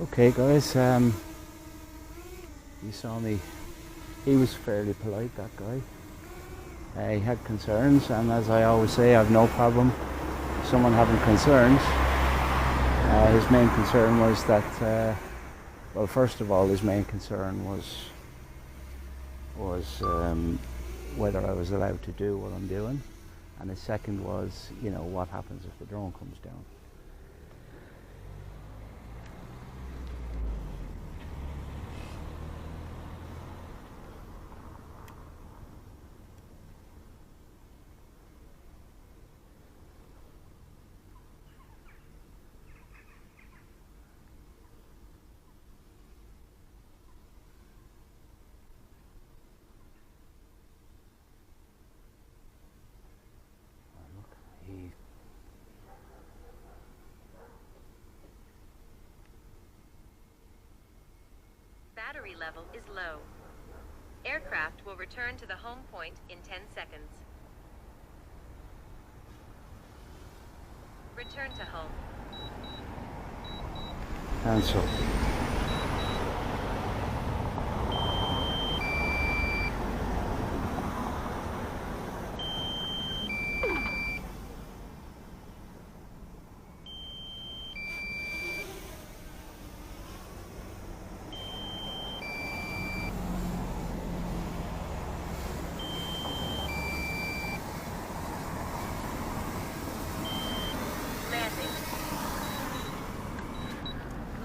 Okay guys, you saw me, he was fairly polite, that guy. He had concerns, and as I always say, I've no problem with someone having concerns. His main concern was that, well, first of all, his main concern was whether I was allowed to do what I'm doing, and his second was, you know, what happens if the drone comes down. Battery level is low. Aircraft will return to the home point in 10 seconds. Return to home. Cancel.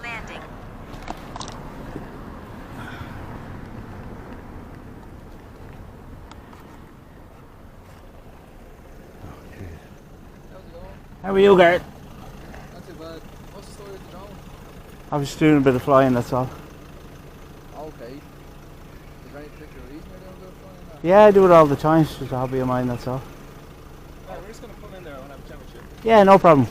Landing. How are you, Gart? Not too bad. What's the story with the drone? I was doing a bit of flying, that's all. Okay. Is there any particular reason you're doing flying? Yeah, I do it all the time. It's just a hobby of mine, that's all. Right, we're just going to pull in there and have a chat with you. Yeah, no problem.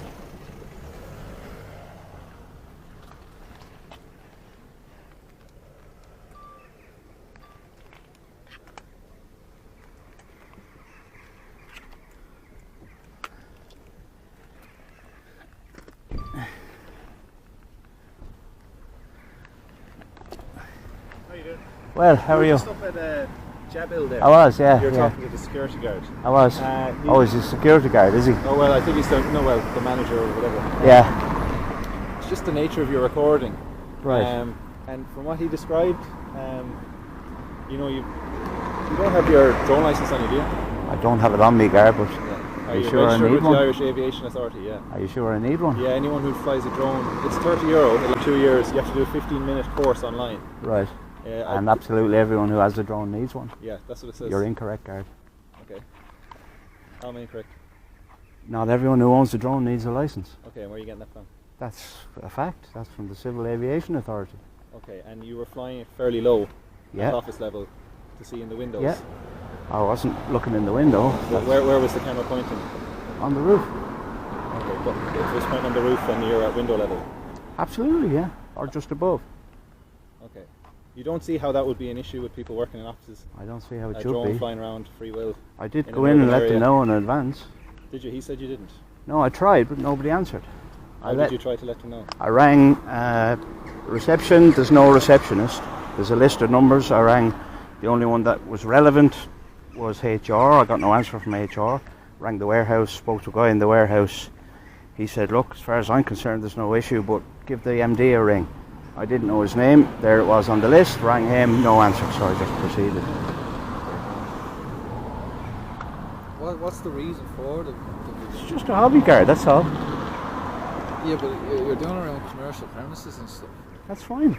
How you doing? Well, how are you? Just up at Jabil there. I was, yeah. You're yeah. talking to the security guard. I was. Oh, he's a security guard, is he? Oh, well, I think he's the manager or whatever. Yeah. It's just the nature of your recording. Right. And from what he described, you know, you don't have your drone license on you, do you? I don't have it on me, Gar, but Are you you sure I registered need with one? the Irish Aviation Authority? Yeah. Are you sure I need one? Yeah, anyone who flies a drone, it's €30 in 2 years. You have to do a 15-minute course online. Right. Yeah, And absolutely everyone who has a drone needs one. yeah, that's what it says. You're incorrect, Guard. Okay. How am I incorrect? Not everyone who owns a drone needs a license. Okay, and where are you getting that from? That's a fact. That's from the Civil Aviation Authority. Okay, and you were flying it fairly low Yeah. at office level to see in the windows. Yeah. I wasn't looking in the window. But where was the camera pointing? On the roof. Okay, but if it was pointing on the roof and you're at window level. Absolutely, yeah. Or just above. Okay. You don't see how that would be an issue with people working in offices? I don't see how it A should drone be. flying around free will. I did in go an in and urban let area. them know in advance. Did you? He said you didn't. No, I tried, but nobody answered. How did you try to let them know? I rang reception. There's no receptionist. There's a list of numbers. I rang. The only one that was relevant was HR. I got no answer from HR. Rang the warehouse, spoke to a guy in the warehouse. He said, look, as far as I'm concerned, there's no issue, but give the MD a ring. I didn't know his name. There it was on the list. Rang him, no answer, so I just proceeded. What's the reason for the It's just a hobby, Guard, that's all. Yeah, but you're doing it around commercial premises and stuff. That's fine.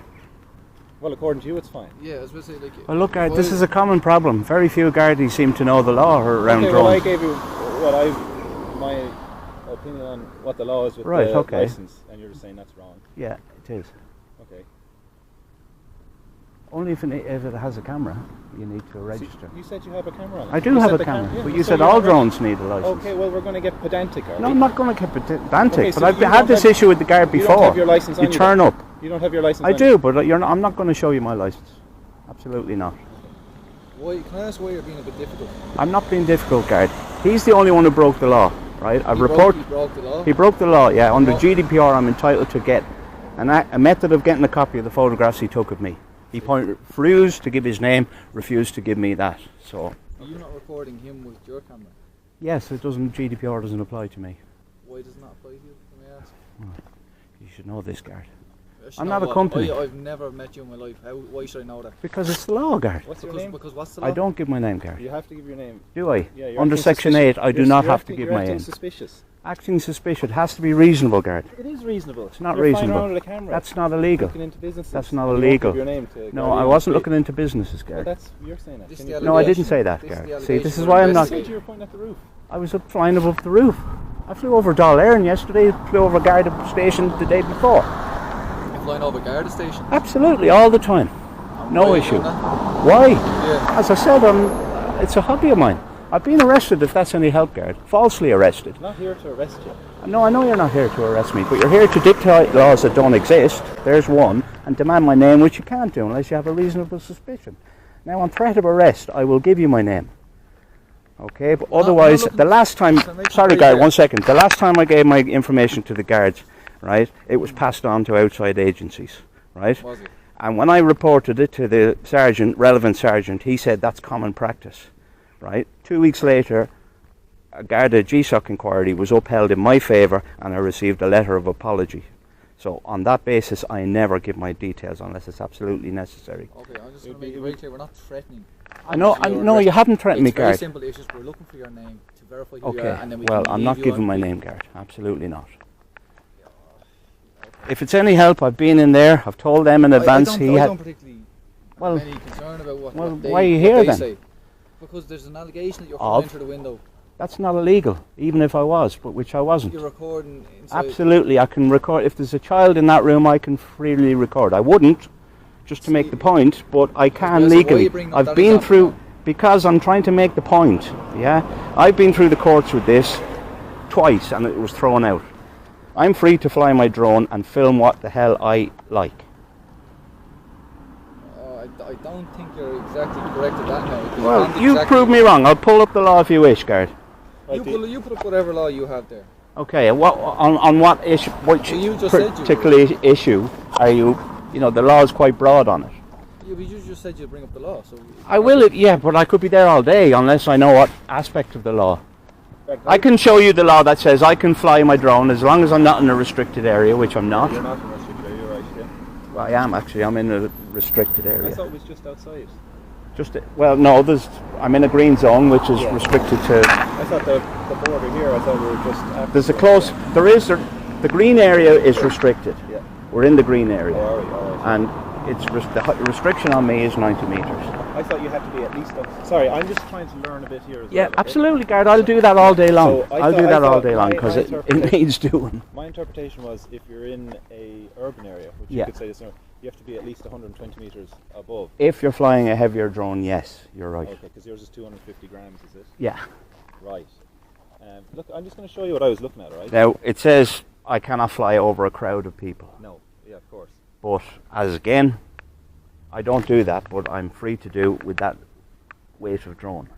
Well, according to you, it's fine. Yeah, I was about to say, like... Well, look, Guard, this is a common problem. Very few Gardaí seem to know the law around okay, drones. well, I gave you my opinion on what the law is with Right, the okay. license, and you're just saying that's wrong. Yeah, it is. Okay. Only if it has a camera, you need to register. You said you have a camera on it. I do You have said a the camera, yeah, but you so said you're all not drones need a license. Okay, well, we're going to get pedantic, are No, we? I'm not going to get pedantic, Okay, but so I've you had don't this have- issue with the guard You before. don't have your license on You you turn then? up. You don't have your license I on do, you? but I'm not going to show you my license. Absolutely not. Why, can I ask why you're being a bit difficult? I'm not being difficult, guard. He's the only one who broke the law, right? I've reported. He broke the law? He broke the law, yeah. Under GDPR, I'm entitled to get a method of getting a copy of the photographs he took of me. He refused to give his name, refused to give me that. So. Are you not recording him with your camera? Yes, it doesn't. GDPR doesn't apply to me. Why does it not apply to you? Let me ask. You should know this, Gard. Actually, I'm no, not a what? company. I've never met you in my life. Why should I know that? Because it's the law, Gard. What's your Because, name? because what's the law? I don't give my name, Gard. You have to give your name. Do I? Yeah, you're Under acting Section suspicious. 8, I do not have to give you're my acting name. Suspicious. Acting suspicious. It has to be reasonable, Gard. It is reasonable. It's not You're reasonable. flying around with a camera. That's not illegal. Looking into businesses. That's not and you won't illegal. give your name to No, Guardian I wasn't Street. looking into businesses, Well, Gard. that's you're saying that. This Can is you- the No, I allegation. didn't say that, This is Gard. the See, this allegation is we're why I'm You not. said investigating. you were pointing at the roof. I was up flying above the roof. I flew over Dáil Éireann yesterday, flew over Garda Station the day before. You're flying over Garda Station. Absolutely, all the time. No Why are you issue. doing that? Why? Yeah. As I said, it's a hobby of mine. I've been arrested, if that's any help, Gard. Falsely arrested. I'm not here to arrest you. No, I know you're not here to arrest me, but you're here to dictate laws that don't exist. There's one. And demand my name, which you can't do unless you have a reasonable suspicion. Now, on threat of arrest, I will give you my name. Okay, but otherwise, looking the last time... to make it Sorry, very Gard, clear. 1 second. The last time I gave my information to the guards, right, it was passed on to outside agencies, right? Was it? And when I reported it to the sergeant, relevant sergeant, he said that's common practice, right? 2 weeks later, a Garda GSOC inquiry was upheld in my favour and I received a letter of apology. So on that basis, I never give my details unless it's absolutely necessary. Okay, I'm just going to make it very clear. We're not threatening. I know, Obviously, no, you're you haven't threatened me, It's very Gard. simple. It's just we're looking for your name to verify who you Okay, are, and then we well, can I'm leave not you giving on my the- name, Gard. Absolutely not. If it's any help, I've been in there. I've told them in advance. I He don't had. particularly Well, have any concern about what, well, what they, why are you what here they then? say. Because there's an allegation that you're Of? flying through the window. that's not illegal, even if I was, but which I wasn't. You're recording inside. Absolutely, I can record. If there's a child in that room, I can freely record. I wouldn't, just to make the point, but I can Yeah, so why are legally. you bringing up I've that been example through, now? because I'm trying to make the point, yeah? I've been through the courts with this twice and it was thrown out. I'm free to fly my drone and film what the hell I like. I don't think you're exactly correct at that now. because Well, can't you exactly- prove me wrong. I'll pull up the law if you wish, Gard. You put up whatever law you have there. Okay, and what on what issue? Which Well, you just said you particular issue are you? You know, the law is quite broad on it. Yeah, but you just said you'd bring up the law, so I will, yeah, but I could be there all day unless I know what aspect of the law. I can show you the law that says I can fly my drone as long as I'm not in a restricted area, which I'm not. You're not in a restricted area, right? Yeah. Well, I am actually. I'm in a restricted I area. thought it was just outside. Well, no, I'm in a green zone, which is Yeah. restricted to. I thought the border here. I thought we were just. After There's a close. The green area is restricted. Yeah. We're in the green area, Oh, all right, all right. and the restriction on me is 90 meters. I thought you had to be at least. Sorry, I'm just trying to learn a bit here as Yeah, well. okay? absolutely, Gard. I'll do that all day long. So I I'll do thought- that I all thought day long my because it interpretation- needs doing. My interpretation was if you're in a urban area, which Yeah. you could say this, you have to be at least 120 meters above. If you're flying a heavier drone, yes, you're right. Okay, because yours is 250 grams, is it? Yeah. Right. Look, I'm just going to show you what I was looking at, right? Now it says I cannot fly over a crowd of people, No. Yeah, of course. but as again, I don't do that. But I'm free to do with that weight of drone.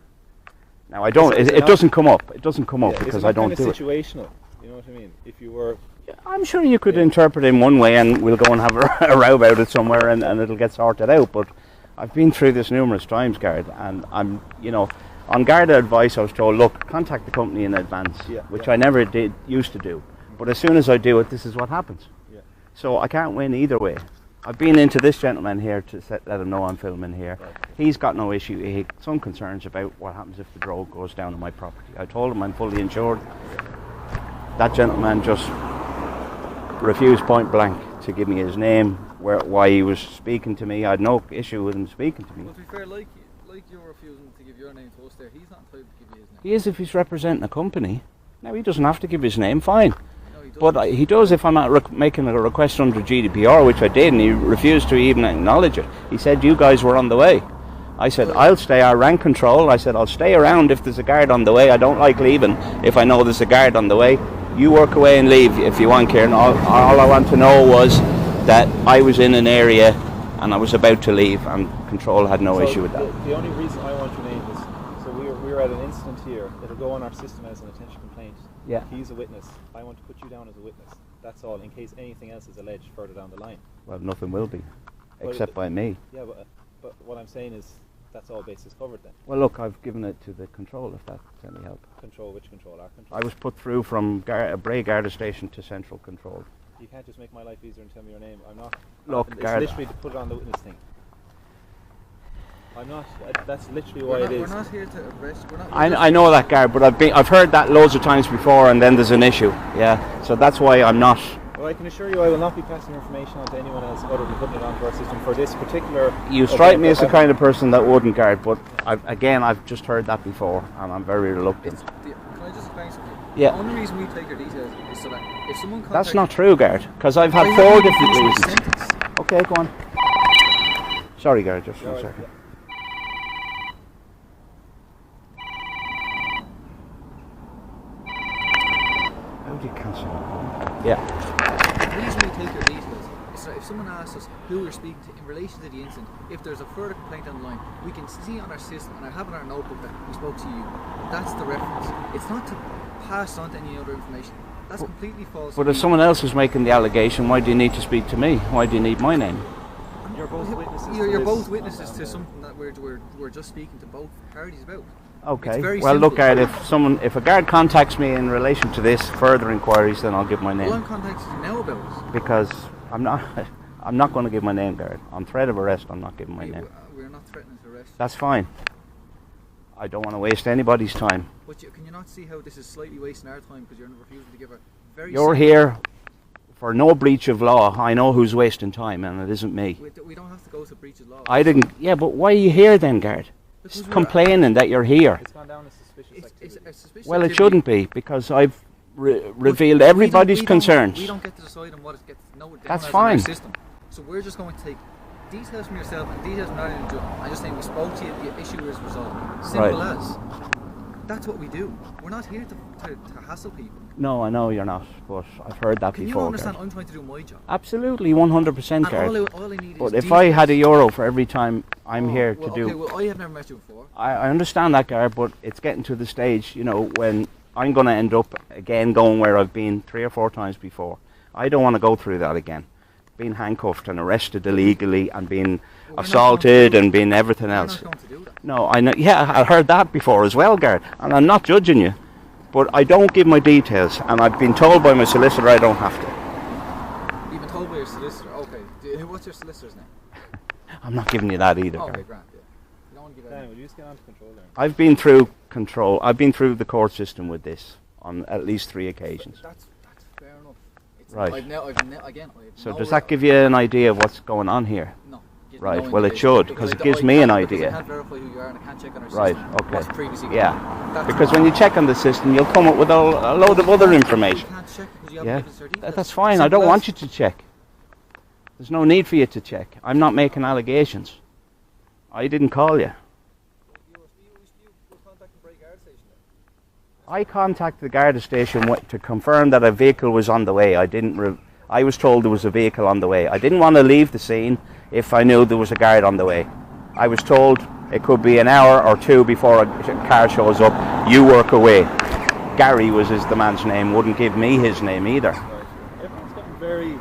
Now I don't. Is it It not- doesn't come up. It doesn't come up Yeah, because isn't I that don't kind do of it. situational. You know what I mean? If you were. I'm sure you could Yeah. interpret it in one way and we'll go and have a row about it somewhere and it'll get sorted out. But I've been through this numerous times, Gard, and I'm, on Garda advice I was told, look, contact the company in advance, Yeah, which yeah. I never used to do. But as soon as I do it, this is what happens. Yeah. So I can't win either way. I've been into this gentleman here to let him know I'm filming here. Right. He's got no issue. He had some concerns about what happens if the drone goes down on my property. I told him I'm fully insured. That gentleman just refused point blank to give me his name, why he was speaking to me. I had no issue with him speaking to me. Well, to be fair, like you're refusing to give your name to us there, he's not entitled to give you his name. He is if he's representing a company. Now he doesn't have to give his name, fine. No, he doesn't. But he does if I'm not making a request under GDPR, which I did, and he refused to even acknowledge it. He said you guys were on the way. I said I'll stay. I ran control. I said I'll stay around if there's a guard on the way. I don't like leaving if I know there's a guard on the way. You work away and leave if you want, Kieran. All I want to know was that I was in an area and I was about to leave, and control had no So issue with that. The only reason I want your name is so we were at an incident here. It'll go on our system as an attention complaint. Yeah. He's a witness. I want to put you down as a witness. That's all, in case anything else is alleged further down the line. Well, nothing will be, Well, except by me. Yeah, but what I'm saying is that's all bases covered then. Well, look, I've given it to the control, if that's any help. Control, which control? Our control? I was put through from Bray Garda Station to Central Control. You can't just make my life easier and tell me your name. I'm not. Look, it's Garda. literally to put it on the witness thing. I'm not. That's literally why it is. We're not here to arrest. I know that, Garda, but I've heard that loads of times before, and then there's an issue. Yeah, so that's why I'm not. Well, I can assure you I will not be passing information on to anyone else other than putting it onto our system for this particular... You strike me as the kind of person that wouldn't, Garda, but I've just heard that before, and I'm very reluctant. Can I just explain something? Yeah. The only reason we take your details is so that if someone contacts... That's not true, Garda, because I've had 4 different reasons. Okay, go on. Sorry, Garda, just one second. Yeah. How do you cancel it? Yeah. The reason we take your details is so that if someone asks us who we're speaking to in relation to the incident, if there's a further complaint on the line, we can see on our system, and I have in our notebook that we spoke to you. That's the reference. It's not to pass on to any other information. That's completely false. But if someone else is making the allegation, why do you need to speak to me? Why do you need my name? You're both witnesses. You're to both this. witnesses to something that we're just speaking to both parties about. Okay. It's very Well, look, simple. Guard, if a guard contacts me in relation to this further inquiries, then I'll give my Well, I'm name, contacting you now about it. because I'm not going to give my name, Guard. On threat of arrest, I'm not giving my name. We're not threatening to arrest you. That's fine. I don't want to waste anybody's time. But can you not see how this is slightly wasting our time because you're refusing to give a very... You're here for no breach of law. I know who's wasting time, and it isn't me. We don't have to go to breach of law. I didn't. Yeah, but why are you here then, Guard? Because Just we're- complaining that you're here. It's gone down as suspicious activity. It's a suspicious Well, it activity. shouldn't be, because I've revealed We don't- everybody's we don't- concerns. We don't get to decide on what it gets noted down That's as fine. in our system. So we're just going to take details from yourself and details from our individual. I'm just saying we spoke to you, the issue is resolved. Simple Right. as. That's what we do. We're not here to hassle people. No, I know you're not, but I've heard that Can before. you understand? Guard. I'm trying to do my job. Absolutely, 100%, And Guard. all I need But is if I had details. €1 for every time I'm here to do... Okay, well, I have never met you before. I understand that, Guard, but it's getting to the stage, when I'm going to end up again going where I've been 3 or 4 times before. I don't want to go through that again. Being handcuffed and arrested illegally and being Well, we're not assaulted going to and being everything We're else. not going to do that. No, I know. Yeah, I heard that before as well, Guard. And I'm not judging you, but I don't give my details, and I've been told by my solicitor I don't have to. You've been told by your solicitor. Okay. What's your solicitor's name? I'm not giving you that either, Okay, Guard. Grant. Yeah. You don't want to give Dan, that. will you just get on to control there? I've been through control. I've been through the court system with this on at least 3 occasions. That's fair enough. It's Right. I've So does that give you an idea of what's going on here? No. gives Right, no well, it indication, should, because it I gives don't- me an because idea. I can't verify who you are and I can't check on our Right, system okay. what's previously Yeah, That's because when you check on the system, you'll come up with a load of other information. You can't check because you haven't Yeah, given us our details. that's fine. I don't want you to check. There's no need for you to check. I'm not making allegations. I didn't call you. I contacted the Garda station to confirm that a vehicle was on the way. I was told there was a vehicle on the way. I didn't want to leave the scene if I knew there was a guard on the way. I was told it could be an hour or 2 before a car shows up. You work away. Gary is the man's name. Wouldn't give me his name either. Everyone's getting very...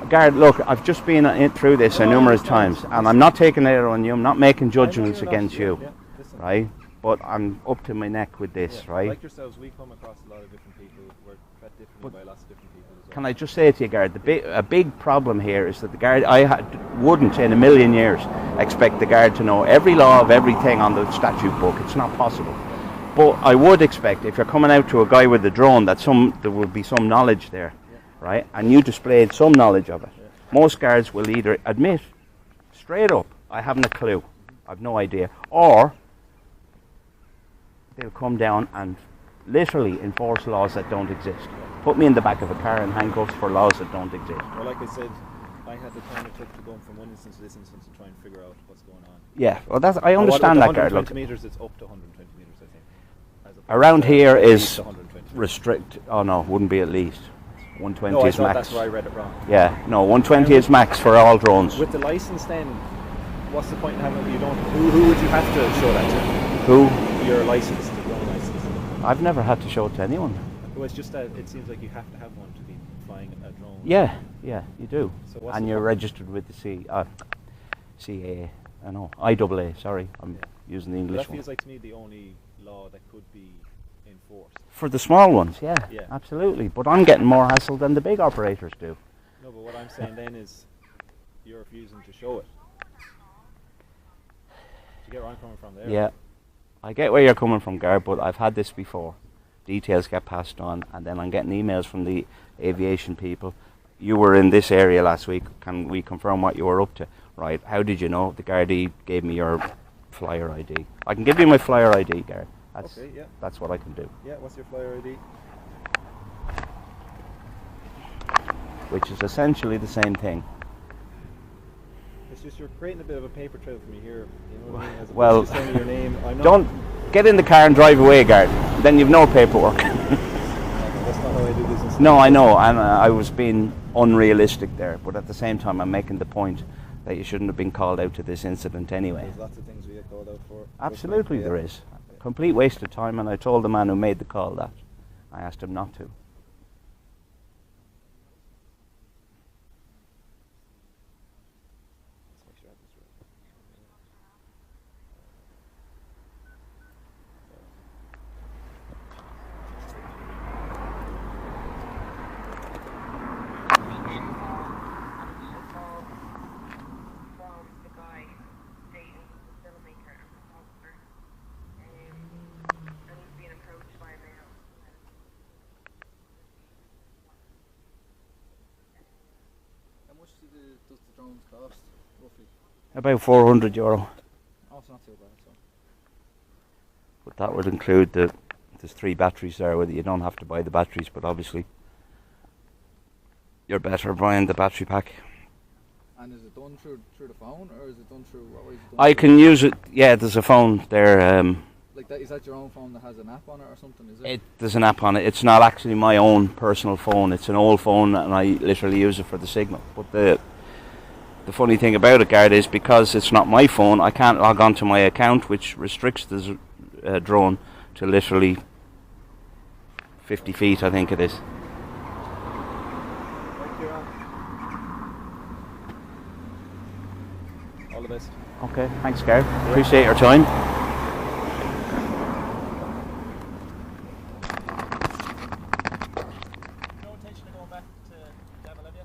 Guard, look, I've just been through this numerous times, and I'm not taking it on you. I'm not making judgments against you, Listen. right? But I'm up to my neck with this, right? Like yourselves, we come across a lot of different people. We're treated differently by lots of different people as well. Can I just say to you, Guard, a big problem here is that the Guard, wouldn't in a million years expect the Guard to know every law of everything on the statute book. It's not possible. But I would expect if you're coming out to a guy with a drone that there would be some knowledge there, right? And you displayed some knowledge of it. Most guards will either admit straight up, I haven't a clue, I've no idea, or they'll come down and literally enforce laws that don't exist. Put me in the back of a car in handcuffs for laws that don't exist. Well, like I said, I had the time it took to go from one instance to this instance and try and figure out what's going on. Yeah, well, I understand that, Guard. 120 Look, metres, it's up to 120 metres, I think. As opposed around to here at is least 120. restrict. Oh no, wouldn't be at least. 120 No, I is thought max. that's where I read it wrong. Yeah, no, 120 is max for all drones. With the license, then, what's the point in having it? You don't. Who would you have to show that to? Who? Your license, the drone license. I've never had to show it to anyone. Well, it's just that it seems like you have to have one to be flying a drone. Yeah, you do. So what's And the you're problem? registered with the CAA. I know, IAA. Sorry, I'm using the But English that one. feels like to me the only law that could be enforced. For the small ones, yeah, Yeah. absolutely. But I'm getting more hassle than the big operators do. No, but what I'm saying then is you're refusing to show it. Do you get where I'm coming from there? Yeah, I get where you're coming from, Gareth, but I've had this before. Details get passed on, and then I'm getting emails from the aviation people. You were in this area last week. Can we confirm what you were up to? Right, how did you know? The Gardaí gave me your flyer ID. I can give you my flyer ID, Gareth. Okay, yeah. That's what I can do. Yeah, what's your flyer ID? Which is essentially the same thing. It's just you're creating a bit of a paper trail for me here. You know what I mean? As opposed Well, to sending your name. I'm not, Don't get in the car and drive away, Gareth. Then you've no paperwork. That's not how I do business. No, I know, and I was being unrealistic there, but at the same time I'm making the point that you shouldn't have been called out to this incident anyway. There's lots of things we get called out for. Absolutely Yeah. there is. Complete waste of time, and I told the man who made the call that. I asked him not to. Let's make sure I have this right. From the guy dating the filmmaker and photographer, and he's being approached by a male. How much does the drones cost, roughly? About €400. Oh, it's not too bad. So. But that would include there's 3 batteries there, whether you don't have to buy the batteries, but obviously you're better buying the battery pack. And is it done through the phone, or is it done through what way is it done? I can use it, yeah, there's a phone there. Like that, is that your own phone that has an app on it or something? Is it? There's an app on it. It's not actually my own personal phone. It's an old phone, and I literally use it for the signal. But the funny thing about it, Gareth, is because it's not my phone, I can't log on to my account, which restricts the drone to literally 50 feet, I think it is. Thank you, Ron. All the best. Okay, thanks, Gareth. Appreciate your time. No intention of going back to Devil, have you?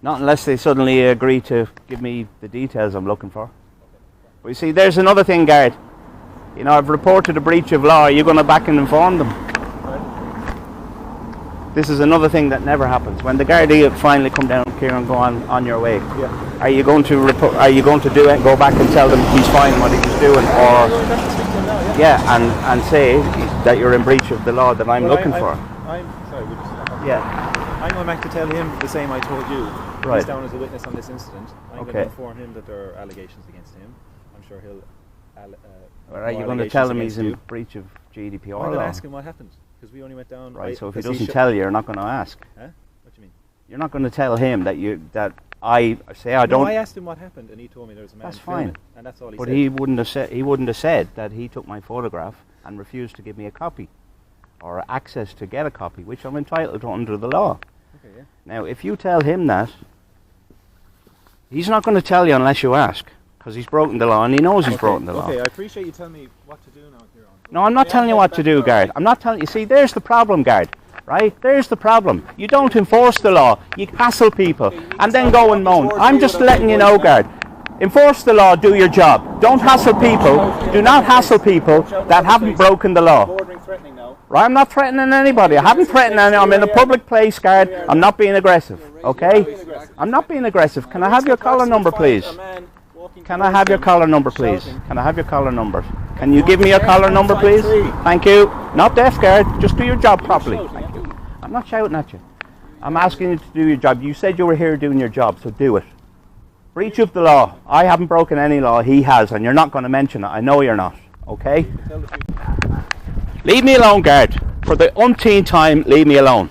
Not unless they suddenly agree to give me the details I'm looking for. But you see, there's another thing, Gareth. You know, I've reported a breach of law. Are you going to back and inform them? This is another thing that never happens. When the Gardaí finally come down here and go on your way, Yeah. are you going to report? Are you going to do it? Go back and tell them he's fine what he was doing, or and say that you're in breach of the law that I'm looking for? I'm sorry. Yeah. I'm going back to tell him the same I told you. Right. He's down as a witness on this incident. I'm going to Okay. inform him that there are allegations against him. I'm sure he'll. Or are you more going to tell him allegations he's in against you. breach of GDPR I'm going law? to ask him what happened because we only went down. Right. So if he because doesn't tell you, you're not going to ask. Huh? What do you mean? You're not going to tell him that I say I don't. No, I asked him what happened, and he told me there was a man. That's filming, fine. and that's all he But said. he wouldn't have said that he took my photograph and refused to give me a copy or access to get a copy, which I'm entitled to under the law. Okay, yeah. Now, if you tell him that, he's not going to tell you unless you ask, because he's broken the law and he knows he's broken the law. Okay, I appreciate you telling me what to do now, Kieran. No, I'm not telling you what to do, Gareth. I'm not telling you. See, there's the problem, Gareth. Right? There's the problem. You don't enforce the law. You hassle people and then go and moan. I'm just letting you know, Gareth. Enforce the law. Do your job. Don't hassle people. Do not hassle people that haven't broken the law. Bordering threatening now. Right? I'm not threatening anybody. I haven't threatened anyone. I'm in a public place, Gareth. I'm not being aggressive. Okay? I'm not being aggressive. Can I have your collar number, please? Can I have your collar number, please? Can I have your collar number? Can you give me your collar number, please? Thank you. Not deaf, Gareth. Just do your job properly. Thank you. I'm not shouting at you. I'm asking you to do your job. You said you were here doing your job, so do it. Breach of the law. I haven't broken any law. He has, and you're not going to mention it. I know you're not. Okay? Leave me alone, Gareth. For the umpteenth time, leave me alone.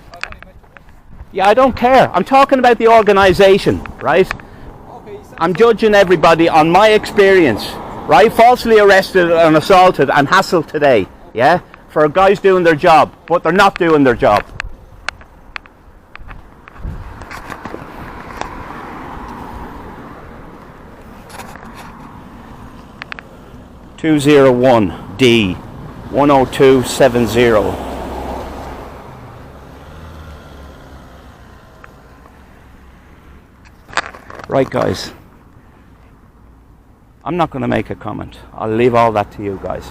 Yeah, I don't care. I'm talking about the organisation, right? I'm judging everybody on my experience, right? Falsely arrested and assaulted and hassled today, yeah? For guys doing their job, but they're not doing their job. 201D 10270. Right, guys, I'm not going to make a comment. I'll leave all that to you guys.